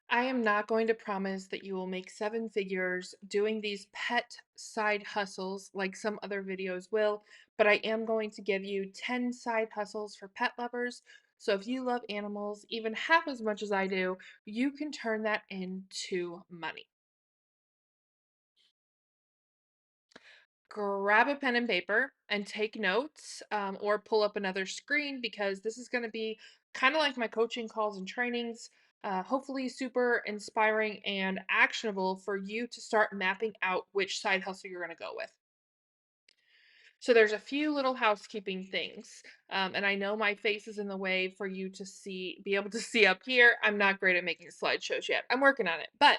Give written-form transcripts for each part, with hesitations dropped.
I am not going to promise that you will make seven figures doing these pet side hustles like some other videos will, but I am going to give you 10 side hustles for pet lovers. So if you love animals even half as much as I do, you can turn that into money. Grab a pen and paper and take notes, or pull up another screen because this is going to be kind of like my coaching calls and trainings. Hopefully, super inspiring and actionable for you to start mapping out which side hustle you're going to go with. So, there's a few little housekeeping things, and I know my face is in the way for you to see, be able to see up here. I'm not great at making slideshows yet. I'm working on it, but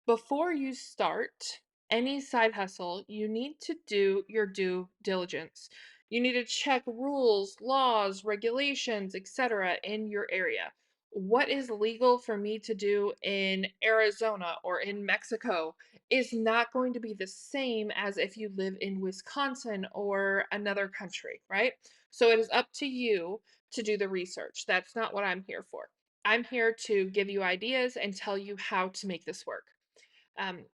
before you start any side hustle, you need to do your due diligence. You need to check rules, laws, regulations, etc. in your area. What is legal for me to do in Arizona or in Mexico is not going to be the same as if you live in Wisconsin or another country, right? So it is up to you to do the research. That's not what I'm here for. I'm here to give you ideas and tell you how to make this work.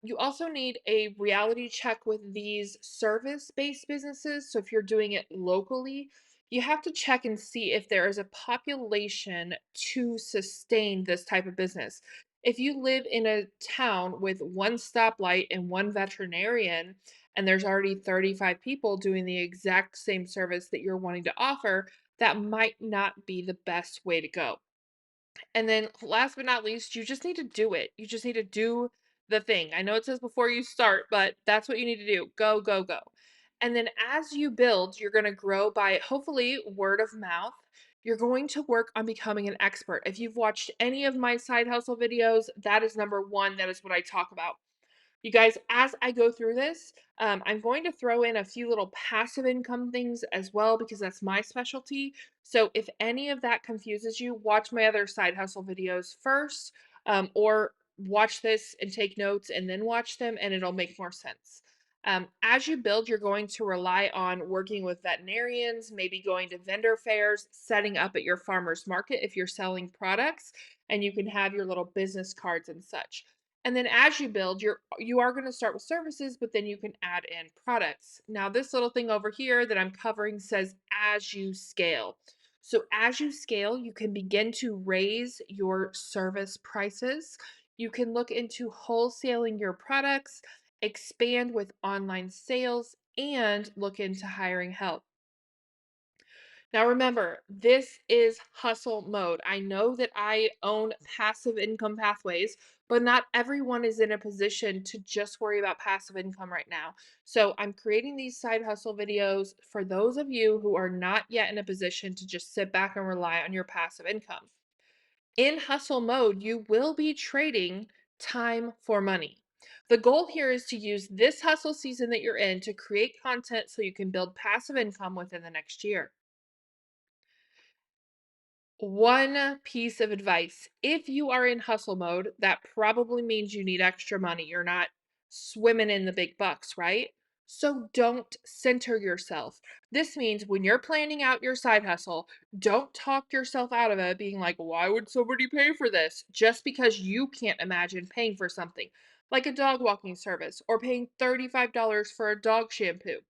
You also need a reality check with these service based businesses. So, if you're doing it locally, you have to check and see if there is a population to sustain this type of business. If you live in a town with one stoplight and one veterinarian, and there's already 35 people doing the exact same service that you're wanting to offer, that might not be the best way to go. And then last but not least, you just need to do it. You just need to do the thing. I know it says before you start, but that's what you need to do. Go, go, go. And then as you build, you're going to grow by hopefully word of mouth. You're going to work on becoming an expert. If you've watched any of my side hustle videos, that is number one. That is what I talk about. You guys, as I go through this, I'm going to throw in a few little passive income things as well because that's my specialty. So if any of that confuses you, watch my other side hustle videos first, or watch this and take notes and then watch them, and it'll make more sense. As you build, you're going to rely on working with veterinarians, maybe going to vendor fairs, setting up at your farmer's market if you're selling products, and you can have your little business cards and such. And then as you build, you are going to start with services, but then you can add in products. Now, this little thing over here that I'm covering says as you scale. So as you scale, you can begin to raise your service prices. You can look into wholesaling your products, expand with online sales, and look into hiring help. Now remember, this is hustle mode. I know that I own passive income pathways, but not everyone is in a position to just worry about passive income right now. So I'm creating these side hustle videos for those of you who are not yet in a position to just sit back and rely on your passive income. In hustle mode, you will be trading time for money. The goal here is to use this hustle season that you're in to create content so you can build passive income within the next year. One piece of advice. If you are in hustle mode, that probably means you need extra money. You're not swimming in the big bucks, right? So don't center yourself. This means when you're planning out your side hustle, don't talk yourself out of it being like, why would somebody pay for this? Just because you can't imagine paying for something like a dog walking service or paying $35 for a dog shampoo.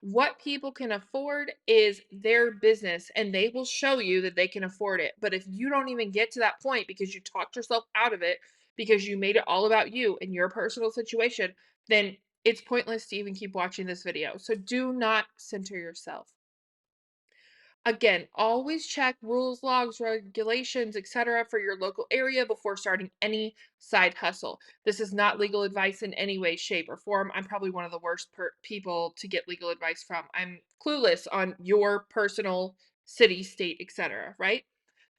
What people can afford is their business, and they will show you that they can afford it. But if you don't even get to that point because you talked yourself out of it, because you made it all about you and your personal situation, then it's pointless to even keep watching this video. So do not center yourself. Again, always check rules, logs, regulations, etc. for your local area before starting any side hustle. This is not legal advice in any way, shape, or form. I'm probably one of the worst people to get legal advice from. I'm clueless on your personal city, state, etc., right?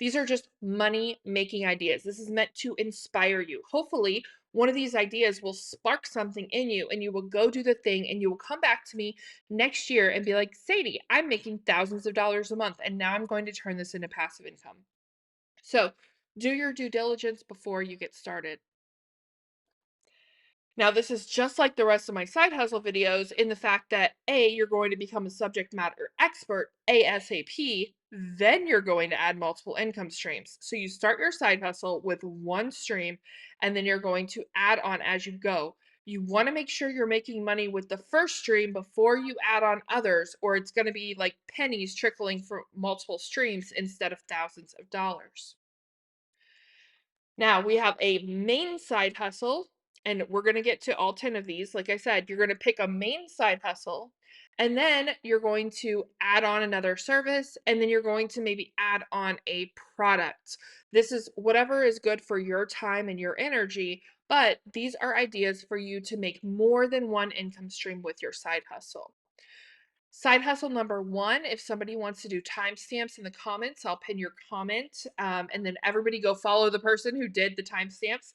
These are just money making ideas. This is meant to inspire you. Hopefully, one of these ideas will spark something in you and you will go do the thing and you will come back to me next year and be like, Sadie, I'm making thousands of dollars a month and now I'm going to turn this into passive income. So do your due diligence before you get started. Now, this is just like the rest of my side hustle videos in the fact that A, you're going to become a subject matter expert ASAP, Then you're going to add multiple income streams. So you start your side hustle with one stream, and then you're going to add on as you go. You want to make sure you're making money with the first stream before you add on others, or it's going to be like pennies trickling from multiple streams instead of thousands of dollars. Now we have a main side hustle, and we're going to get to all 10 of these. Like I said, you're going to pick a main side hustle, and then you're going to add on another service, and then you're going to maybe add on a product. This is whatever is good for your time and your energy, but these are ideas for you to make more than one income stream with your side hustle. Side hustle number one, if somebody wants to do timestamps in the comments, I'll pin your comment. And then everybody go follow the person who did the timestamps.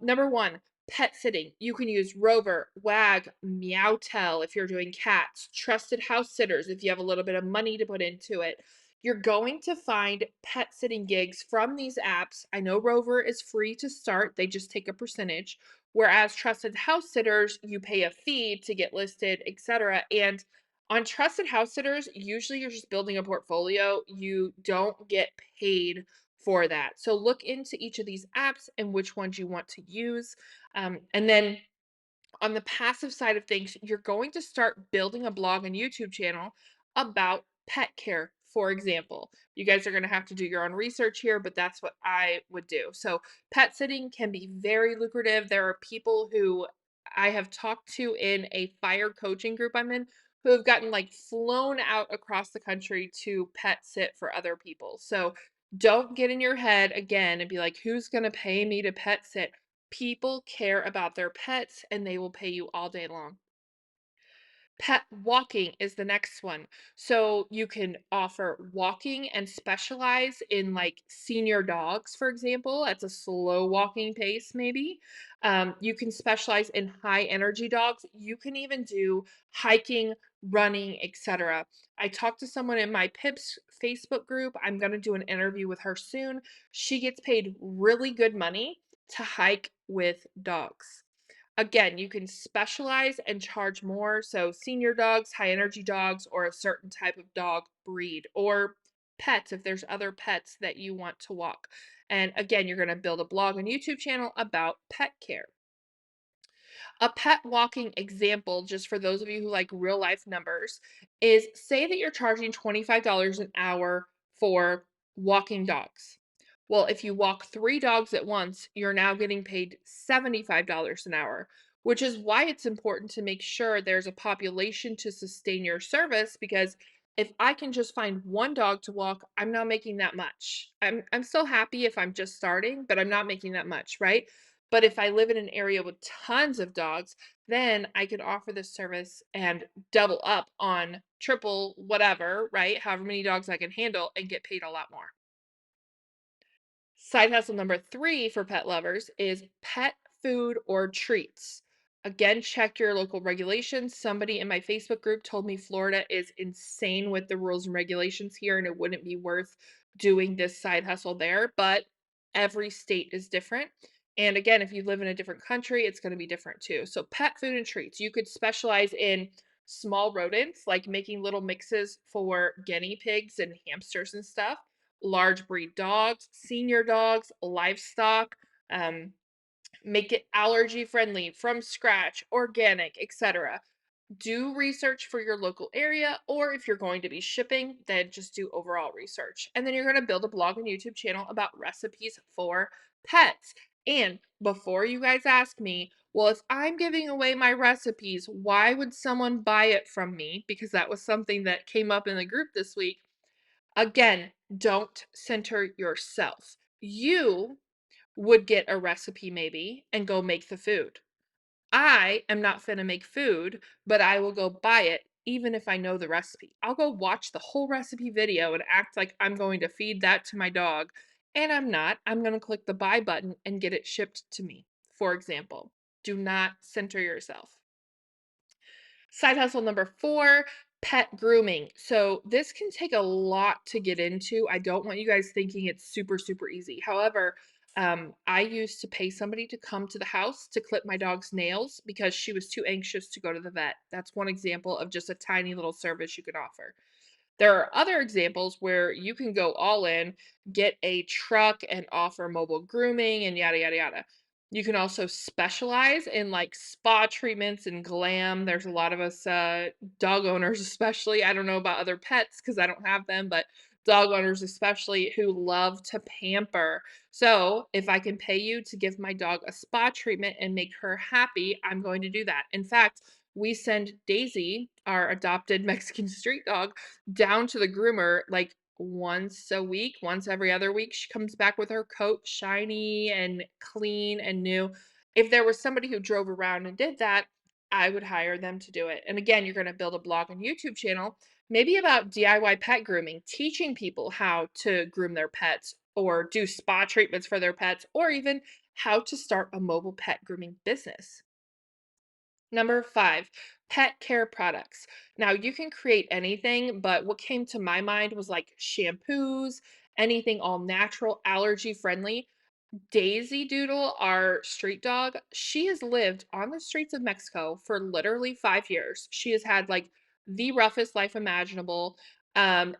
Number one, pet sitting. You can use Rover, Wag, Meowtel if you're doing cats, trusted house sitters if you have a little bit of money to put into it. You're going to find pet sitting gigs from these apps. I know Rover is free to start, they just take a percentage. Whereas trusted house sitters, you pay a fee to get listed, etc. And on trusted house sitters, usually you're just building a portfolio. You don't get paid for that. So look into each of these apps and which ones you want to use. And then on the passive side of things, you're going to start building a blog and YouTube channel about pet care, for example. You guys are going to have to do your own research here, but that's what I would do. So, pet sitting can be very lucrative. There are people who I have talked to in a fire coaching group I'm in who have gotten like flown out across the country to pet sit for other people. So, don't get in your head again and be like, who's going to pay me to pet sit? People care about their pets and they will pay you all day long. Pet walking is the next one. So you can offer walking and specialize in like senior dogs, for example. That's a slow walking pace, maybe. You can specialize in high energy dogs. You can even do hiking, running, etc. I talked to someone in my Pips Facebook group. I'm going to do an interview with her soon. She gets paid really good money to hike with dogs. Again, you can specialize and charge more. So, senior dogs, high energy dogs, or a certain type of dog breed, or pets if there's other pets that you want to walk. And again, you're going to build a blog and YouTube channel about pet care. A pet walking example, just for those of you who like real life numbers, is say that you're charging $25 an hour for walking dogs. Well, if you walk three dogs at once, you're now getting paid $75 an hour, which is why it's important to make sure there's a population to sustain your service. Because if I can just find one dog to walk, I'm not making that much. I'm still happy if I'm just starting, but I'm not making that much, right? But if I live in an area with tons of dogs, then I could offer this service and double up on triple whatever, right? However many dogs I can handle and get paid a lot more. Side hustle number three for pet lovers is pet food or treats. Again, check your local regulations. Somebody in my Facebook group told me Florida is insane with the rules and regulations here, and it wouldn't be worth doing this side hustle there. But every state is different. And again, if you live in a different country, it's going to be different too. So, pet food and treats. You could specialize in small rodents, like making little mixes for guinea pigs and hamsters and stuff, large breed dogs, senior dogs, livestock, um, make it allergy friendly from scratch, organic, etc. Do research for your local area, or if you're going to be shipping, then just do overall research. And then you're going to build a blog and YouTube channel about recipes for pets. And before you guys ask me, well, if I'm giving away my recipes, why would someone buy it from me? Because that was something that came up in the group this week. Again, don't center yourself. You would get a recipe maybe and go make the food. I am not finna make food, but I will go buy it even if I know the recipe. I'll go watch the whole recipe video and act like I'm going to feed that to my dog. And I'm not. I'm going to click the buy button and get it shipped to me, for example. Do not center yourself. Side hustle number four, pet grooming. So this can take a lot to get into. I don't want you guys thinking it's super, super easy. However, I used to pay somebody to come to the house to clip my dog's nails because she was too anxious to go to the vet. That's one example of just a tiny little service you could offer. There are other examples where you can go all in, get a truck and offer mobile grooming and yada, yada, yada. You can also specialize in like spa treatments and glam. There's a lot of us dog owners, especially. I don't know about other pets because I don't have them, but dog owners, especially, who love to pamper. So, if I can pay you to give my dog a spa treatment and make her happy, I'm going to do that. In fact, we send Daisy, our adopted Mexican street dog, down to the groomer like once a week, once every other week. She comes back with her coat shiny and clean and new. If there was somebody who drove around and did that, I would hire them to do it. And again, you're going to build a blog and YouTube channel, maybe about DIY pet grooming, teaching people how to groom their pets or do spa treatments for their pets, or even how to start a mobile pet grooming business. Number 5, pet care products. Now, you can create anything, but what came to my mind was like shampoos, anything all natural, allergy friendly. Daisy Doodle, our street dog, she has lived on the streets of Mexico for literally 5 years. She has had, like, the roughest life imaginable, and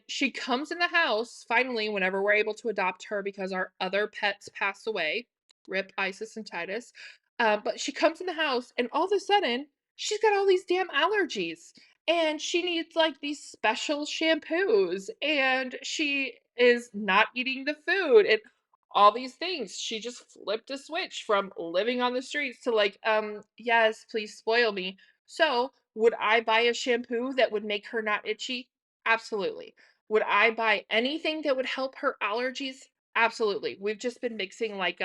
she comes in the house finally whenever we're able to adopt her because our other pets passed away, RIP Isis and Titus, but she comes in the house, and all of a sudden, she's got all these damn allergies, and she needs, like, these special shampoos, and she is not eating the food, and all these things. She just flipped a switch from living on the streets to like, yes, please spoil me. So, would I buy a shampoo that would make her not itchy? Absolutely. Would I buy anything that would help her allergies? Absolutely. We've just been mixing like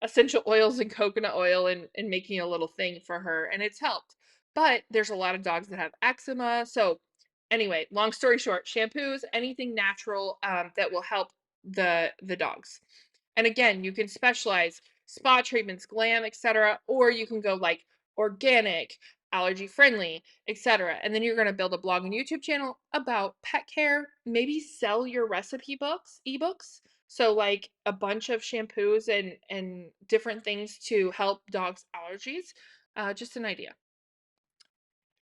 essential oils and coconut oil and making a little thing for her and it's helped. But there's a lot of dogs that have eczema. So anyway, long story short, shampoos, anything natural that will help the dogs. And again, you can specialize spa treatments, glam, etc. Or you can go like organic, allergy friendly, etc. And then you're going to build a blog and YouTube channel about pet care, maybe sell your recipe books, ebooks. So like a bunch of shampoos and different things to help dogs' allergies. Just an idea.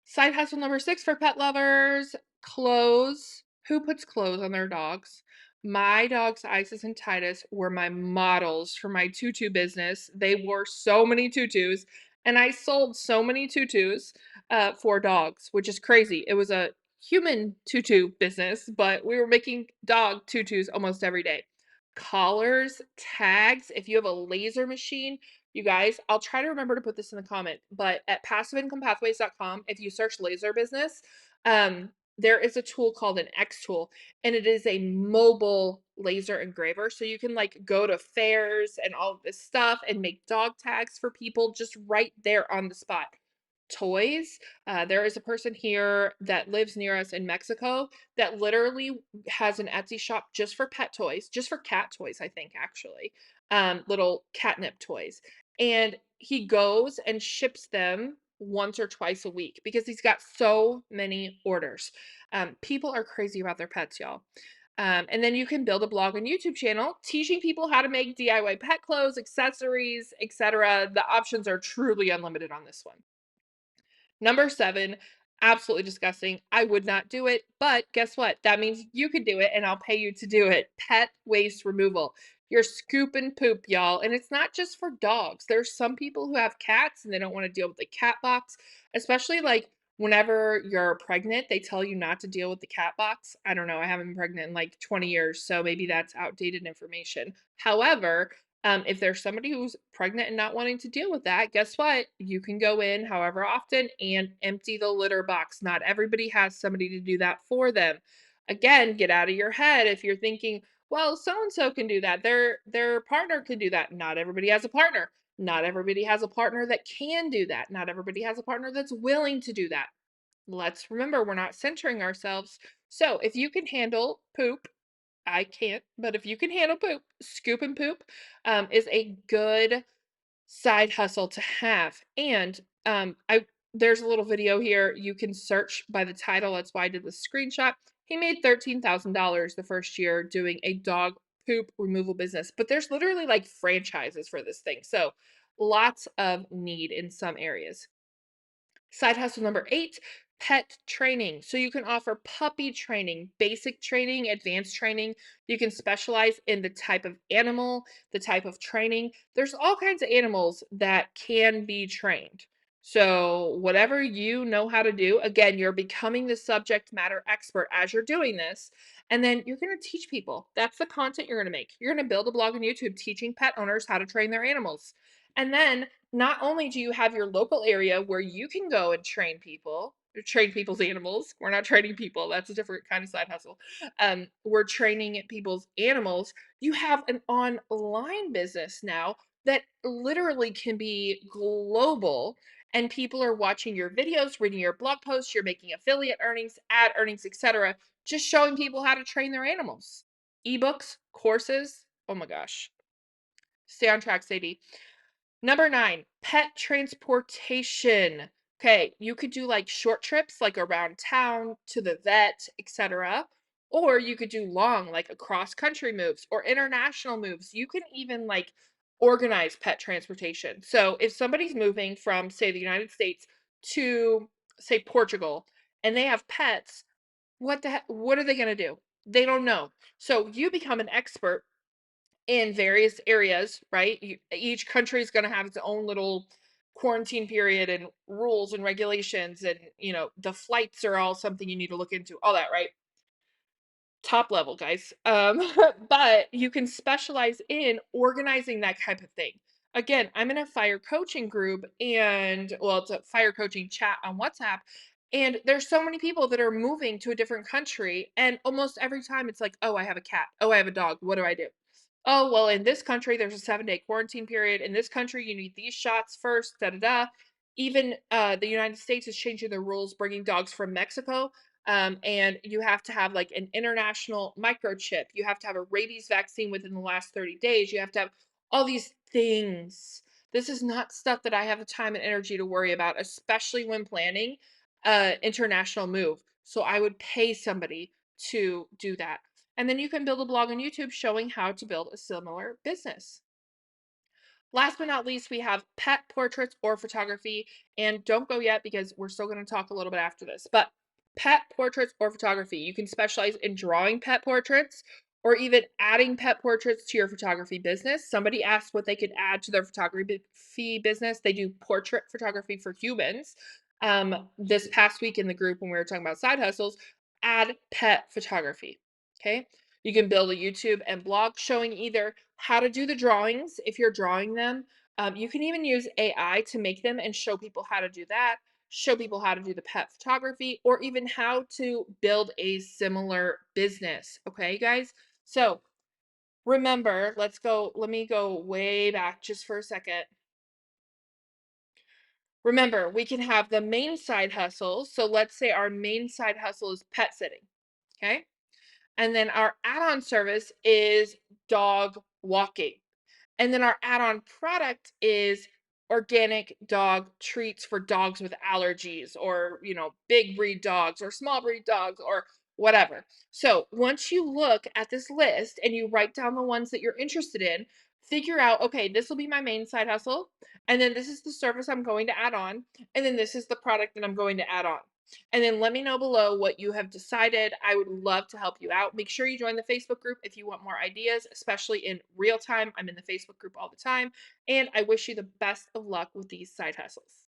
Side hustle number 6 for pet lovers, clothes. Who puts clothes on their dogs? My dogs, Isis and Titus, were my models for my tutu business. They wore so many tutus, and I sold so many tutus for dogs, which is crazy. It was a human tutu business, but we were making dog tutus almost every day. Collars, tags, if you have a laser machine, you guys, I'll try to remember to put this in the comment, but at passiveincomepathways.com, if you search laser business, there is a tool called an X tool, and it is a mobile laser engraver. So you can like go to fairs and all of this stuff and make dog tags for people just right there on the spot. Toys. There is a person here that lives near us in Mexico that literally has an Etsy shop just for pet toys, just for cat toys, I think, actually. Little catnip toys and he goes and ships them once or twice a week because he's got so many orders. People are crazy about their pets, y'all. And then you can build a blog and YouTube channel teaching people how to make DIY pet clothes, accessories, etc. The options are truly unlimited on this one. Number 7, absolutely disgusting. I would not do it, but guess what? That means you could do it and I'll pay you to do it. Pet waste removal. You're scooping poop, y'all. And it's not just for dogs. There's some people who have cats and they don't want to deal with the cat box, especially like whenever you're pregnant, they tell you not to deal with the cat box. I don't know. I haven't been pregnant in like 20 years, so maybe that's outdated information. However, if there's somebody who's pregnant and not wanting to deal with that, guess what? You can go in however often and empty the litter box. Not everybody has somebody to do that for them. Again, get out of your head if you're thinking, well, so and so can do that. Their partner can do that. Not everybody has a partner. Not everybody has a partner that can do that. Not everybody has a partner that's willing to do that. Let's remember we're not centering ourselves. So, if you can handle poop, I can't, but if you can handle poop, scoop and poop is a good side hustle to have. And I there's a little video here. You can search by the title. That's why I did the screenshot. He made $13,000 the first year doing a dog poop removal business. But there's literally like franchises for this thing. So lots of need in some areas. Side hustle number 8, Pet training. So you can offer puppy training, basic training, advanced training. You can specialize in the type of animal, the type of training. There's all kinds of animals that can be trained. So, whatever you know how to do, again, you're becoming the subject matter expert as you're doing this. And then you're going to teach people. That's the content you're going to make. You're going to build a blog on YouTube teaching pet owners how to train their animals. And then not only do you have your local area where you can go and train people, or train people's animals. We're not training people. That's a different kind of side hustle. We're training people's animals. You have an online business now that literally can be global, and people are watching your videos, reading your blog posts, you're making affiliate earnings, ad earnings, etc., just showing people how to train their animals. Ebooks, courses. Oh my gosh. Stay on track, Sadie. Number 9, pet transportation. Okay, you could do like short trips, like around town to the vet, etc. Or you could do long, like across country moves or international moves. You can even like organize pet transportation. So if somebody's moving from, say, the United States to, say, Portugal, and they have pets, what are they going to do? They don't know. So you become an expert in various areas, right? Each country is going to have its own little quarantine period and rules and regulations, and the flights are all something you need to look into, all that, right? Top level, guys. But you can specialize in organizing that type of thing. Again, I'm in a fire coaching group, and well, it's a fire coaching chat on WhatsApp. And there's so many people that are moving to a different country, and almost every time it's like, oh, I have a cat. Oh, I have a dog. What do I do? Oh, well, in this country, there's a 7-day quarantine period. In this country, you need these shots first, da da da. Even the United States is changing the rules, bringing dogs from Mexico. And you have to have like an international microchip. You have to have a rabies vaccine within the last 30 days. You have to have all these things. This is not stuff that I have the time and energy to worry about, especially when planning international move. So I would pay somebody to do that. And then you can build a blog on YouTube showing how to build a similar business. Last but not least, we have pet portraits or photography. And don't go yet because we're still going to talk a little bit after this. But pet portraits or photography, you can specialize in drawing pet portraits or even adding pet portraits to your photography business. Somebody asked what they could add to their photography business. They do portrait photography for humans. This past week in the group, when we were talking about side hustles, add pet photography. Okay. You can build a YouTube and blog showing either how to do the drawings if you're drawing them. You can even use AI to make them and show people how to do that, show people how to do the pet photography, or even how to build a similar business. Okay, guys? So remember, let me go way back just for a second. Remember, we can have the main side hustle. So let's say our main side hustle is pet sitting. Okay. And then our add-on service is dog walking. And then our add-on product is organic dog treats for dogs with allergies or, big breed dogs or small breed dogs or whatever. So once you look at this list and you write down the ones that you're interested in, figure out, okay, this will be my main side hustle. And then this is the service I'm going to add on. And then this is the product that I'm going to add on. And then let me know below what you have decided. I would love to help you out. Make sure you join the Facebook group if you want more ideas, especially in real time. I'm in the Facebook group all the time. And I wish you the best of luck with these side hustles.